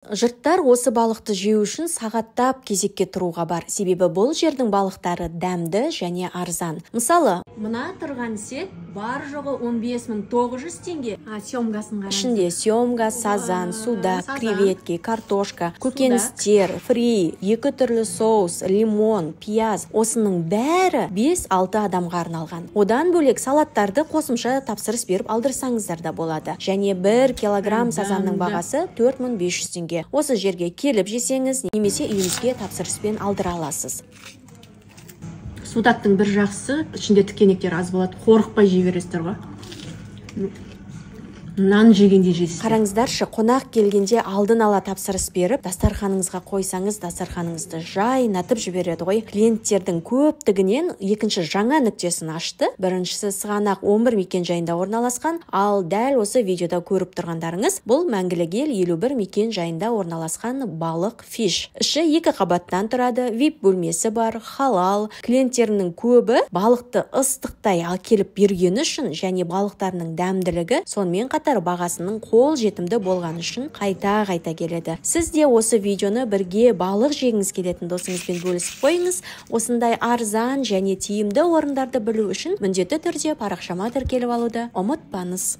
Жұрттар осы балықты жеу үшін сағаттап кезекке тұруға бар. Себебі бұл жердің балықтары дәмді және арзан. Мысалы, мына тұрған сет бар жоғы 15.900 теңге. Семгасын қараңыз. Ішінде семга, сазан, судак, креветки, картошка, көкөністер, фри, екі түрлі соус, лимон, пияз. Осының бәрі 5-6 адамға арналған. Одан бөлек салаттарды қосымша тапсырыс беріп алдырсаңыздар да болады. Және 1 килограмм сазанның бағасы 4500 теңге. Осы жерге келіп жесеңіз, немесе үйіңізге тапсырыспен алдыра аласыз. Судактың бір жақсы, ішінде тікенектер аз болады, қорықпай жей бересіздер ғой. Нан жегенде жейсіз. Қараңыздаршы, қонақ келгенде алдын ала тапсырыс беріп, дастарханыңызға қойсаңыз, дастарханыңызды жайнатып жібереді ғой. Клиенттердің көптігінен екінші жаңа нүктесін ашты. Біріншісі Сығанақ 11 мекен-жайында орналасқан, ал дәл осы видеода көріп тұрғандарыңыз бұл Мәңгілік ел 51 мекен-жайында орналасқан балық фиш. Іші 2 қабаттан тұрады, VIP бөлмесі бар, халал. Клиенттерінің көбі балықты ыстықтай келіп бергені үшін және балықтарының дәмділігі, сонымен қатар бағасының қол жетімді болғаны үшін қайта келеді. Сіз де осы видеоны бірге балық жегіңіз келетін досыңызбен бөлісіп қойыңыз. Осындай арзан және тиімді орындарды білу үшін міндетті түрде парақшама тіркеліп алуды ұмытпаңыз.